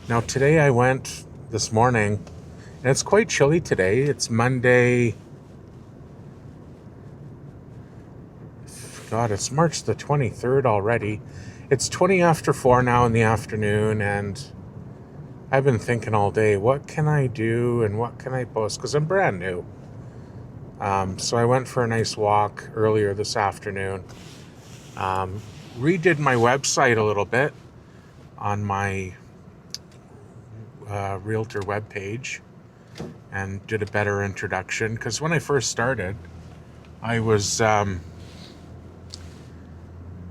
Now today I went this morning, and it's quite chilly today. It's Monday. God, it's March the 23rd already. It's 20 after 4 now in the afternoon, and I've been thinking all day, what can I do and what can I post? Because I'm brand new. So I went for a nice walk earlier this afternoon. Redid my website a little bit on my realtor webpage and did a better introduction. Because when I first started, I was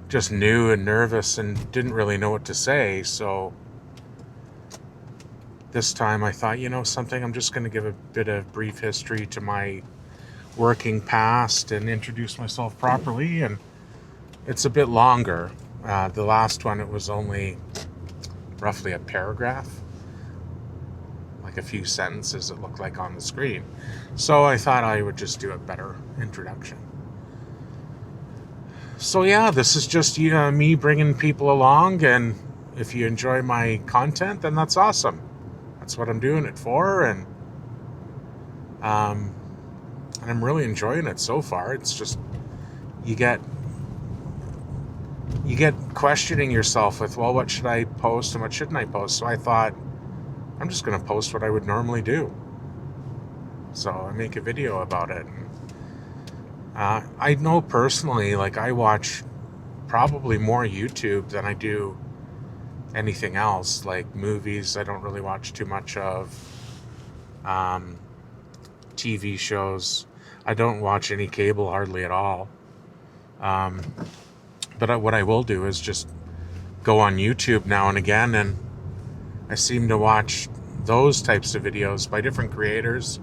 just new and nervous and didn't really know what to say. So this time I thought, something, I'm just going to give a bit of brief history to my working past and introduce myself properly. And it's a bit longer. The last one, it was only roughly a paragraph, like a few sentences it looked like on the screen. So I thought I would just do a better introduction. So yeah, this is just me bringing people along, and if you enjoy my content, then that's awesome. That's what I'm doing it for, and I'm really enjoying it so far. It's just you get questioning yourself with, well, what should I post and what shouldn't I post? So I thought, I'm just going to post what I would normally do. So I make a video about it. I know personally, like, I watch probably more YouTube than I do anything else. Like movies, I don't really watch too much of. TV shows, I don't watch any cable hardly at all. But what I will do is just go on YouTube now and again, and I seem to watch those types of videos by different creators.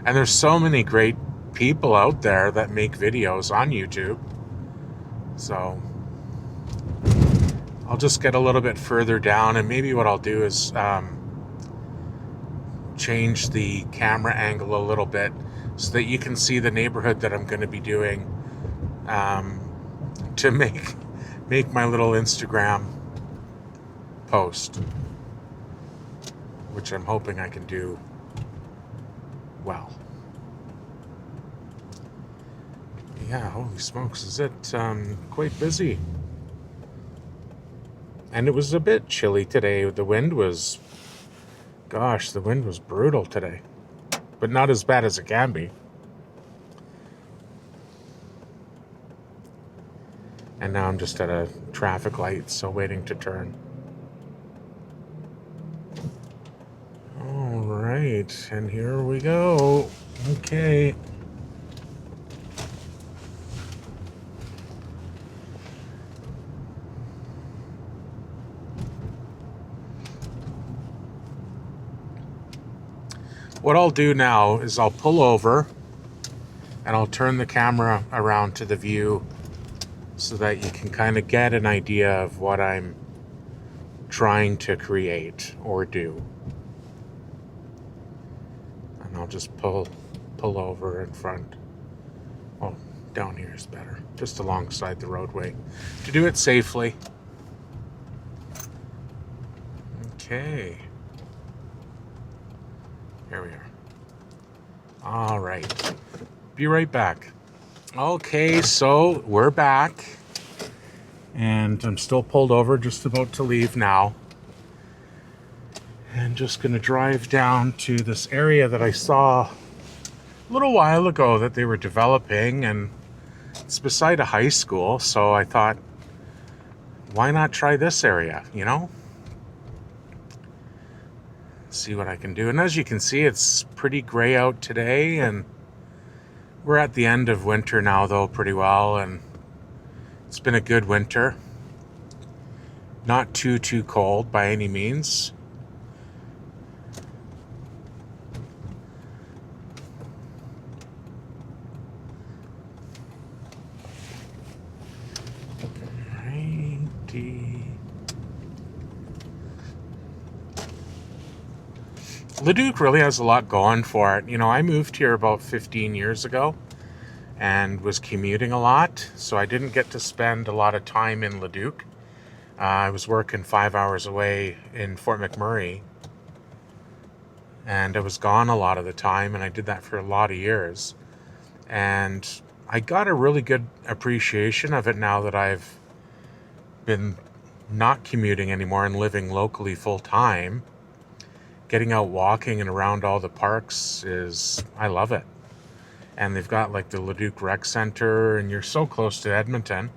And there's so many great people out there that make videos on YouTube. So I'll just get a little bit further down, and maybe what I'll do is change the camera angle a little bit so that you can see the neighborhood that I'm going to be doing, to make my little Instagram post, which I'm hoping I can do well. Yeah, holy smokes, is it quite busy? And it was a bit chilly today. The wind was brutal today, but not as bad as it can be. And now I'm just at a traffic light, so waiting to turn. All right, and here we go. Okay. What I'll do now is I'll pull over and I'll turn the camera around to the view so that you can kind of get an idea of what I'm trying to create or do. And I'll just pull over in front. Oh, down here is better. Just alongside the roadway to do it safely. Okay. Here we are. All right. Be right back. Okay, so we're back. And I'm still pulled over, just about to leave now. And just going to drive down to this area that I saw a little while ago that they were developing, and it's beside a high school, so I thought, why not try this area, See what I can do. And as you can see, it's pretty gray out today, and we're at the end of winter now, though, pretty well, and it's been a good winter. Not too cold by any means. Leduc really has a lot going for it. I moved here about 15 years ago and was commuting a lot, so I didn't get to spend a lot of time in Leduc. I was working 5 hours away in Fort McMurray, and I was gone a lot of the time, and I did that for a lot of years. And I got a really good appreciation of it now that I've been not commuting anymore and living locally full time. Getting out walking and around all the parks I love it. And they've got like the Leduc Rec Center, and you're so close to Edmonton.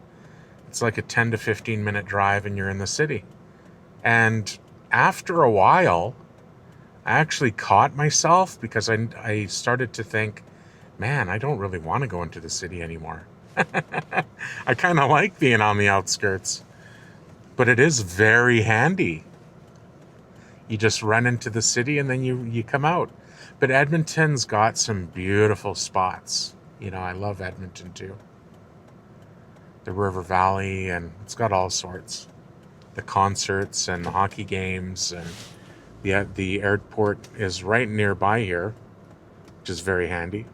It's like a 10 to 15 minute drive and you're in the city. And after a while, I actually caught myself because I started to think, man, I don't really want to go into the city anymore. I kind of like being on the outskirts, but it is very handy. You just run into the city and then you come out. But Edmonton's got some beautiful spots. I love Edmonton too. The River Valley, and it's got all sorts. The concerts and the hockey games, and the airport is right nearby here, which is very handy.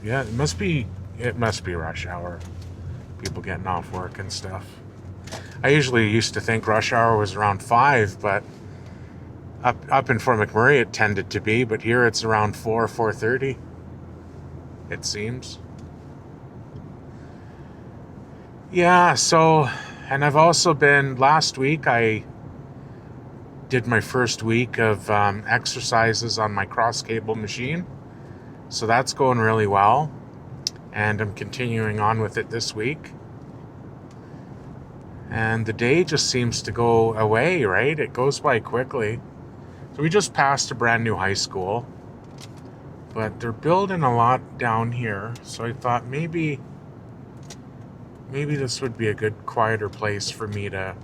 Yeah, it must be rush hour. People getting off work and stuff. I usually used to think rush hour was around 5, but up in Fort McMurray it tended to be, but here it's around 4:30. It seems. Yeah, so, and I've also been, last week I did my first week of exercises on my cross cable machine. So that's going really well. And I'm continuing on with it this week. And the day just seems to go away, right? It goes by quickly. So we just passed a brand new high school. But they're building a lot down here. So I thought maybe this would be a good, quieter place for me to...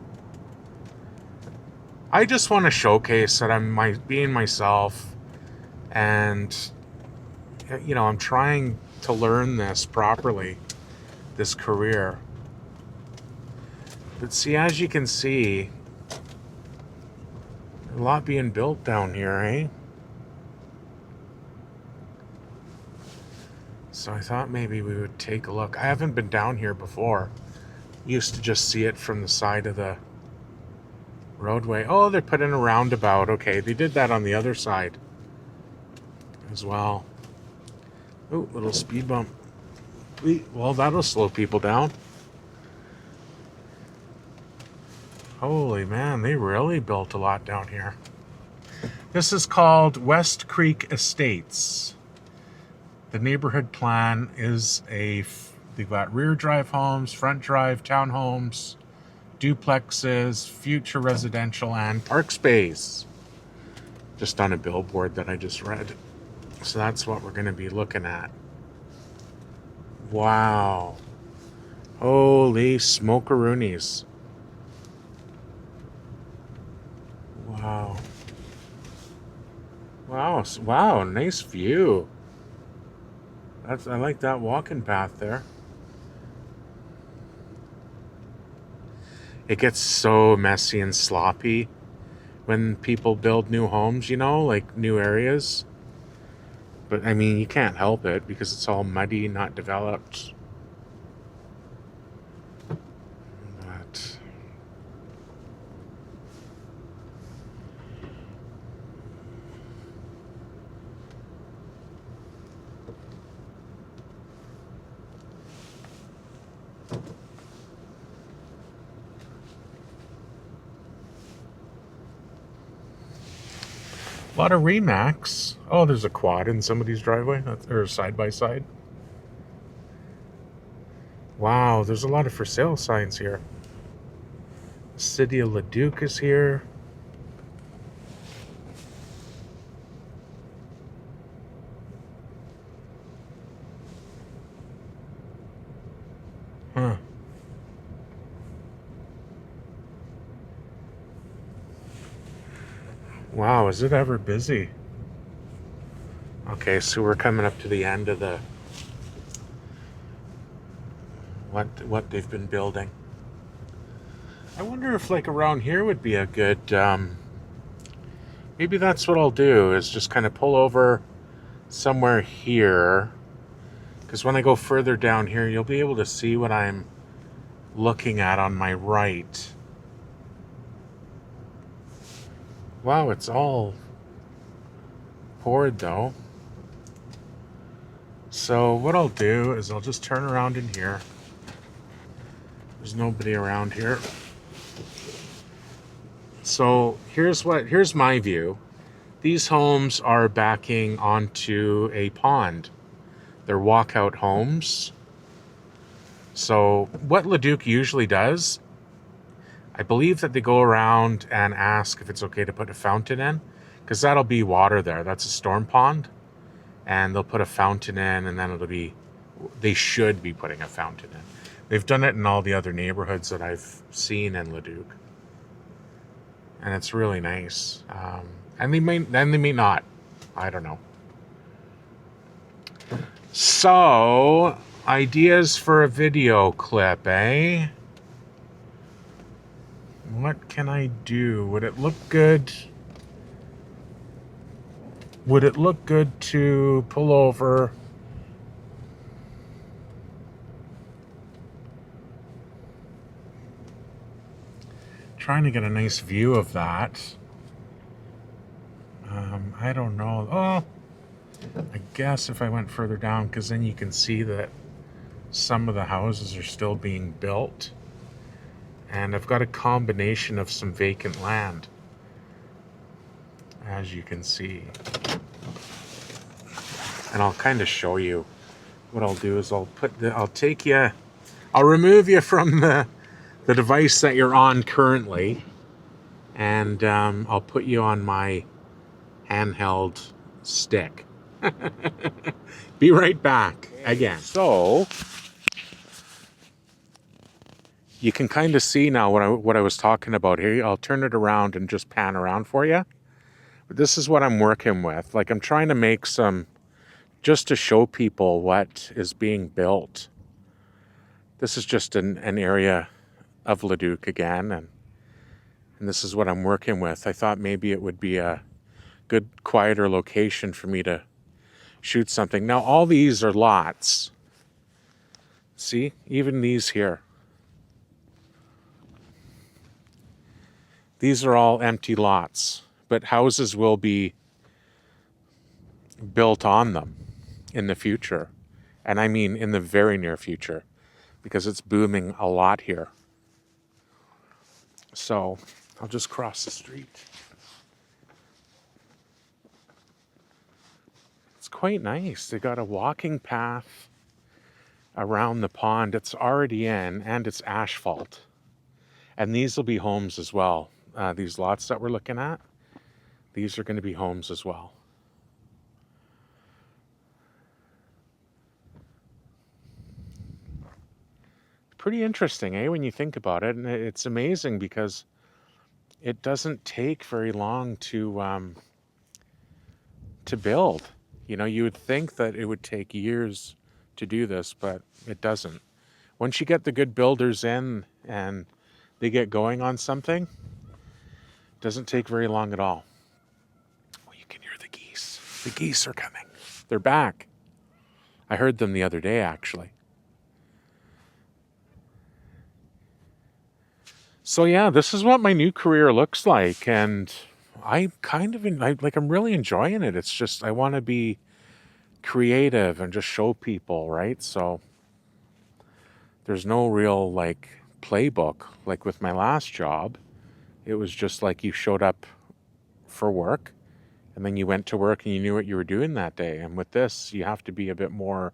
I just want to showcase that I'm being myself, and I'm trying to learn this properly, this career. But see, as you can see, a lot being built down here, eh? So I thought maybe we would take a look. I haven't been down here before. Used to just see it from the side of the roadway. Oh, they're putting a roundabout. Okay, they did that on the other side as well. Oh, little speed bump. Well, that'll slow people down. Holy man, they really built a lot down here. This is called West Creek Estates. The neighborhood plan is they've got rear drive homes, front drive townhomes, duplexes, future residential, and park space. Just on a billboard that I just read. So that's what we're going to be looking at. Wow. Holy smokeroonies. Wow. Wow, nice view. I like that walking path there. It gets so messy and sloppy when people build new homes, like new areas. But I mean, you can't help it because it's all muddy, not developed. But a lot of Remax. Oh, there's a quad in somebody's driveway, or side by side. Wow, there's a lot of for sale signs here. City of Leduc is here. Huh. Wow, is it ever busy? Okay, so we're coming up to the end of the what they've been building. I wonder if like around here would be a good maybe that's what I'll do, is just kind of pull over somewhere here, because when I go further down here you'll be able to see what I'm looking at on my right. Wow, it's all poured though. So what I'll do is I'll just turn around in here. There's nobody around here. So here's my view. These homes are backing onto a pond. They're walkout homes. So what Leduc usually does, I believe that they go around and ask if it's okay to put a fountain in, because that'll be water there. That's a storm pond. And they'll put a fountain in, and then they should be putting a fountain in. They've done it in all the other neighborhoods that I've seen in Leduc. And it's really nice. And they may not. I don't know. So, ideas for a video clip, eh? What can I do? Would it look good? Would it look good to pull over? Trying to get a nice view of that. I don't know. Oh, I guess if I went further down, because then you can see that some of the houses are still being built. And I've got a combination of some vacant land, as you can see. And I'll kind of show you. What I'll do is I'll remove you from the device that you're on currently, and I'll put you on my handheld stick. Be right back again. So you can kind of see now what I was talking about here. I'll turn it around and just pan around for you. But this is what I'm working with. Like, I'm trying to make some, just to show people what is being built. This is just an area of Leduc again, and this is what I'm working with. I thought maybe it would be a good, quieter location for me to shoot something. Now, all these are lots. See, even these here. These are all empty lots, but houses will be built on them in the future. And I mean in the very near future, because it's booming a lot here. So I'll just cross the street. It's quite nice. They got a walking path around the pond. It's already in, and it's asphalt. And these will be homes as well. These lots that we're looking at, these are going to be homes as well. Pretty interesting, eh, when you think about it. And it's amazing because it doesn't take very long to build. You know, you would think that it would take years to do this, but it doesn't. Once you get the good builders in and they get going on something, it doesn't take very long at all. Oh, you can hear the geese. The geese are coming. They're back. I heard them the other day, actually. So yeah, this is what my new career looks like, and I'm really enjoying it. It's just, I want to be creative and just show people, right? So there's no real like playbook like with my last job. It was just like you showed up for work and then you went to work and you knew what you were doing that day. And with this, you have to be a bit more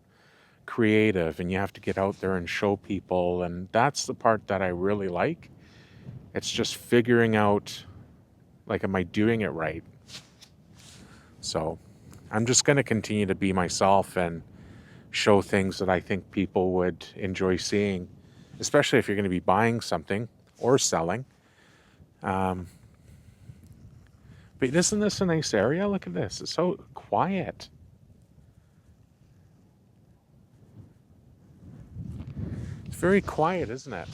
creative and you have to get out there and show people, and that's the part that I really like. It's just figuring out, like, am I doing it right? So I'm just going to continue to be myself and show things that I think people would enjoy seeing, especially if you're going to be buying something or selling. But isn't this a nice area? Look at this. It's so quiet. It's very quiet, isn't it?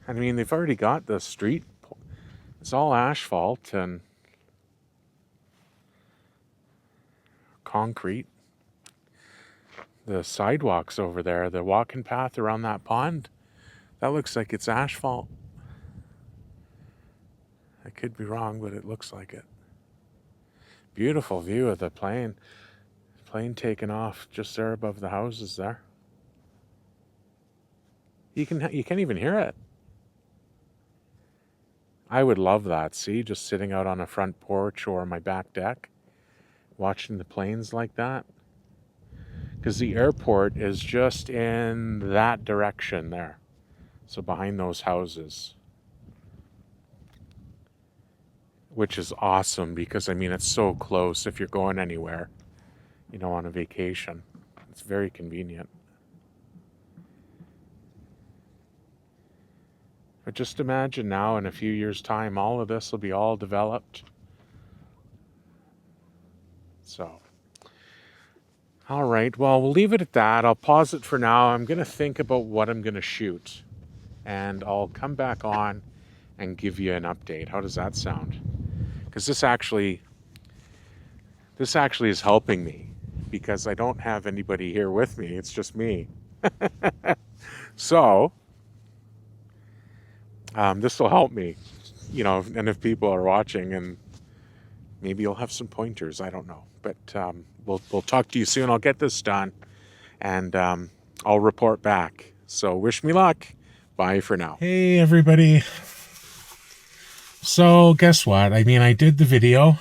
I mean, they've already got the street. It's all asphalt and concrete. The sidewalks over there, the walking path around that pond, that looks like it's asphalt. I could be wrong, but it looks like it. Beautiful view of the plane. Plane taking off just there above the houses there. You can't even hear it. I would love that. See, just sitting out on a front porch or my back deck, watching the planes like that. Because the airport is just in that direction there. So behind those houses. Which is awesome because, I mean, it's so close if you're going anywhere, on a vacation. It's very convenient. But just imagine now in a few years' time, all of this will be all developed. So, all right, well, we'll leave it at that. I'll pause it for now. I'm going to think about what I'm going to shoot. And I'll come back on and give you an update. How does that sound? Because this actually is helping me because I don't have anybody here with me. It's just me. So, this will help me, and if people are watching, and maybe you'll have some pointers. I don't know. But we'll talk to you soon. I'll get this done, and I'll report back. So wish me luck. Bye for now. Hey, everybody. So guess what? I mean, I did the video.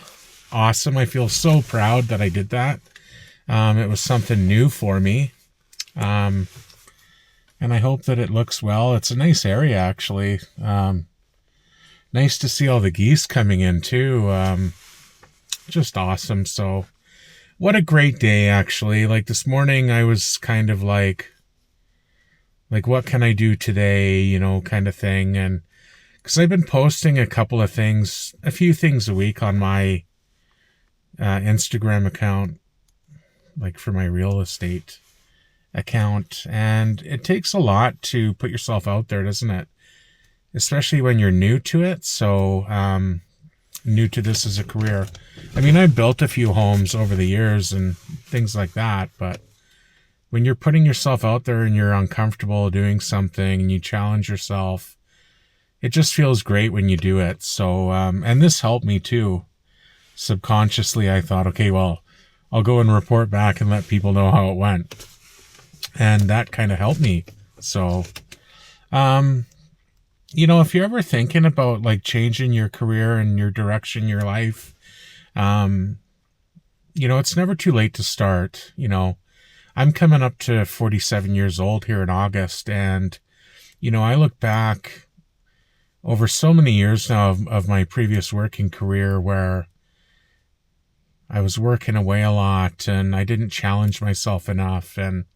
Awesome. I feel so proud that I did that. It was something new for me. And I hope that it looks well. It's a nice area, actually. Nice to see all the geese coming in, too. Just awesome. So what a great day, actually. Like this morning, I was kind of like, what can I do today, kind of thing. And because I've been posting a few things a week on my Instagram account, like for my real estate account. And it takes a lot to put yourself out there, doesn't it? Especially when you're new to it. So, new to this as a career. I mean, I've built a few homes over the years and things like that, but when you're putting yourself out there and you're uncomfortable doing something and you challenge yourself, it just feels great when you do it. So, and this helped me too. Subconsciously, I thought, okay, well, I'll go and report back and let people know how it went. And that kind of helped me. So, if you're ever thinking about like changing your career and your direction, your life, it's never too late to start. I'm coming up to 47 years old here in August. And, I look back over so many years now of my previous working career where I was working away a lot and I didn't challenge myself enough, and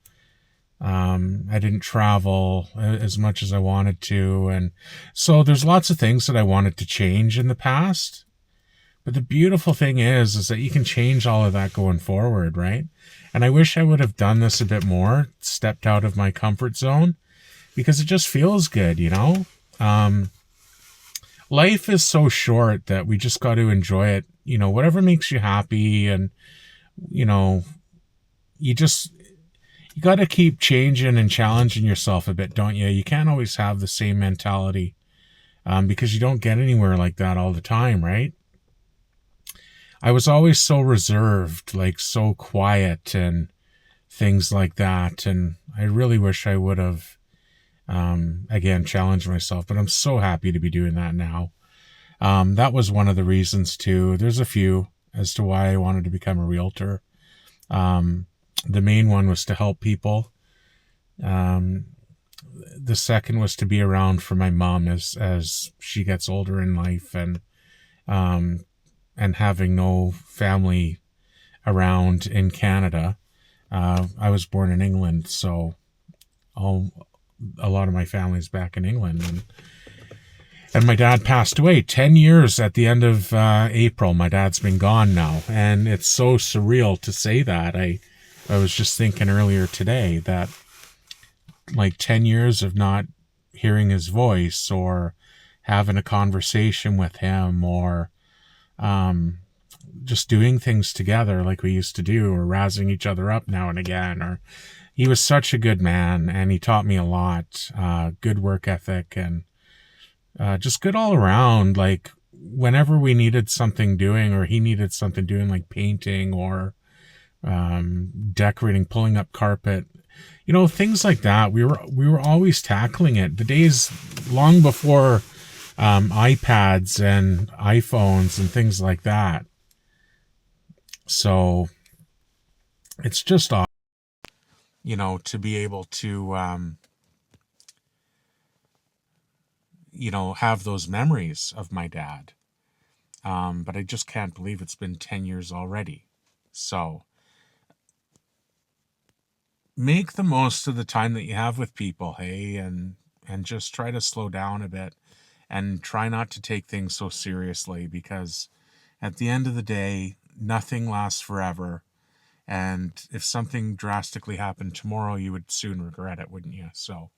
I didn't travel as much as I wanted to. And so there's lots of things that I wanted to change in the past. But the beautiful thing is that you can change all of that going forward, right? And I wish I would have done this a bit more, stepped out of my comfort zone, because it just feels good, Life is so short that we just got to enjoy it, whatever makes you happy. And, you got to keep changing and challenging yourself a bit, don't you? You can't always have the same mentality because you don't get anywhere like that all the time, right? I was always so reserved, like so quiet and things like that. And I really wish I would have, again, challenged myself. But I'm so happy to be doing that now. That was one of the reasons too. There's a few as to why I wanted to become a realtor. The main one was to help people. The second was to be around for my mom as she gets older in life, and having no family around in Canada. I was born in England, so a lot of my family's back in England. And my dad passed away 10 years at the end of April. My dad's been gone now, and it's so surreal to say that. I was just thinking earlier today that like 10 years of not hearing his voice or having a conversation with him or just doing things together like we used to do, or razzing each other up now and again. He was such a good man, and he taught me a lot, good work ethic, and just good all around. Like, whenever we needed something doing, or he needed something doing, like painting or decorating, pulling up carpet, things like that, we were always tackling it. The days long before iPads and iPhones and things like that. So it's just awesome, to be able to, have those memories of my dad. But I just can't believe it's been 10 years already. So make the most of the time that you have with people, hey, and just try to slow down a bit and try not to take things so seriously, because at the end of the day, nothing lasts forever. And if something drastically happened tomorrow, you would soon regret it, wouldn't you? So,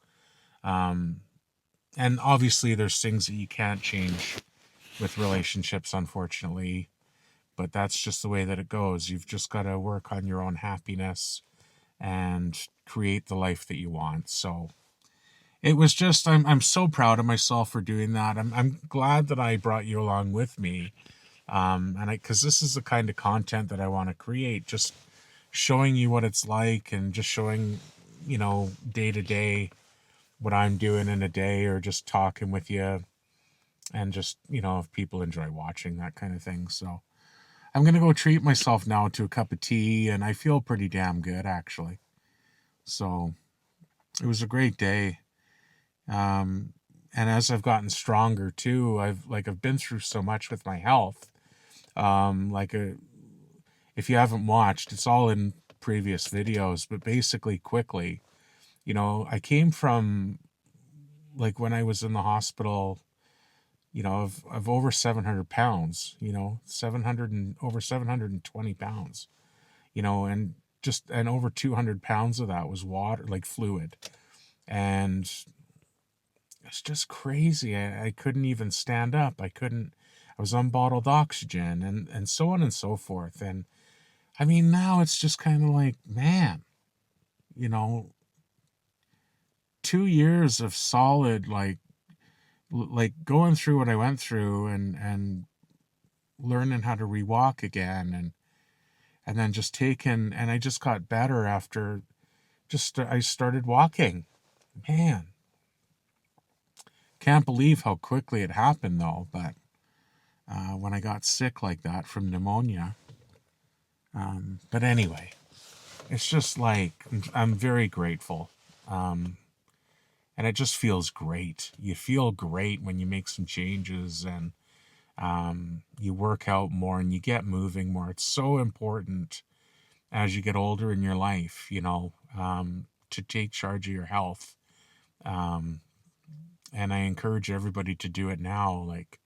and obviously there's things that you can't change with relationships, unfortunately, but that's just the way that it goes. You've just got to work on your own happiness and create the life that you want. So it was just, I'm so proud of myself for doing that. I'm glad that I brought you along with me. Because this is the kind of content that I want to create, just showing you what it's like, and just showing, day to day what I'm doing in a day, or just talking with you, and just, if people enjoy watching that kind of thing. So I'm going to go treat myself now to a cup of tea, and I feel pretty damn good, actually. So it was a great day. And as I've gotten stronger too, I've been through so much with my health. If you haven't watched, it's all in previous videos, but basically, quickly, I came from, like, when I was in the hospital, of over 700 pounds, 700 and over 720 pounds, and over 200 pounds of that was water, like fluid. And it's just crazy. I couldn't even stand up. I was on bottled oxygen, and so on and so forth. And I mean, now it's just kind of like, man, you know, 2 years of solid, like going through what I went through, and learning how to rewalk again, and then just taking, and I just got better after I started walking. Man, can't believe how quickly it happened though. But when I got sick like that from pneumonia, but anyway, it's just like, I'm very grateful. And it just feels great. You feel great when you make some changes, and you work out more and you get moving more. It's so important as you get older in your life, to take charge of your health. Um, and I encourage everybody to do it now. Like,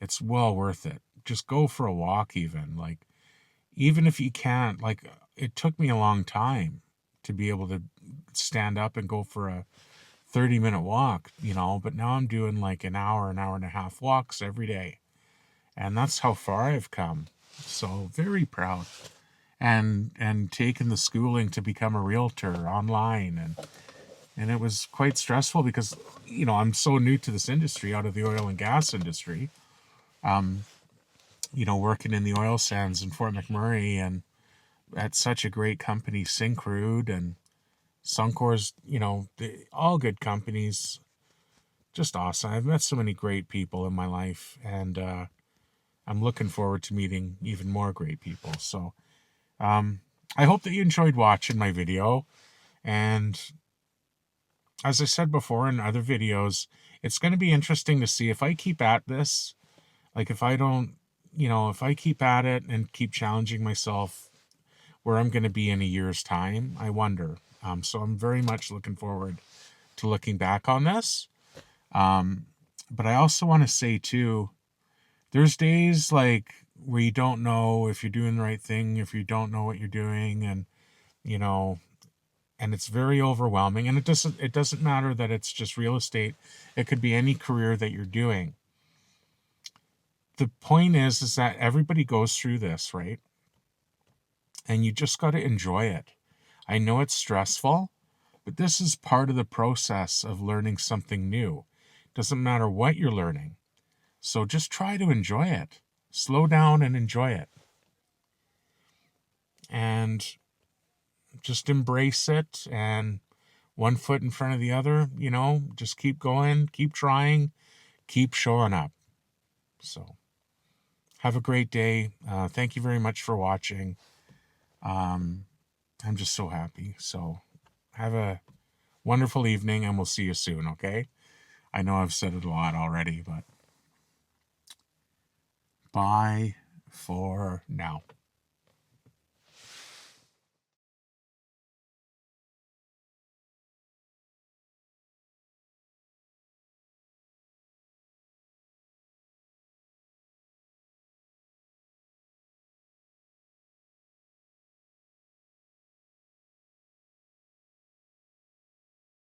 it's well worth it. Just go for a walk, even if you can't, like, it took me a long time to be able to stand up and go for a 30-minute walk, but now I'm doing like an hour and a half walks every day. And that's how far I've come. So very proud. And taken the schooling to become a realtor online, and it was quite stressful because, I'm so new to this industry, out of the oil and gas industry. Working in the oil sands in Fort McMurray, and at such a great company, Syncrude and Suncor's, all good companies, just awesome. I've met so many great people in my life, and I'm looking forward to meeting even more great people. So I hope that you enjoyed watching my video. And as I said before in other videos, it's going to be interesting to see if I keep at this. Like, if I don't, if I keep at it and keep challenging myself, where I'm going to be in a year's time, I wonder. So I'm very much looking forward to looking back on this. But I also want to say too, there's days like where you don't know if you're doing the right thing, if you don't know what you're doing, and you know, and it's very overwhelming. And it doesn't matter that it's just real estate. It could be any career that you're doing. The point is that everybody goes through this, right? And you just got to enjoy it. I know it's stressful, but this is part of the process of learning something new. Doesn't matter what you're learning. So just try to enjoy it. Slow down and enjoy it. And just embrace it, and one foot in front of the other, just keep going, keep trying, keep showing up. So have a great day. Thank you very much for watching. I'm just so happy. So have a wonderful evening, and we'll see you soon, okay? I know I've said it a lot already, but bye for now.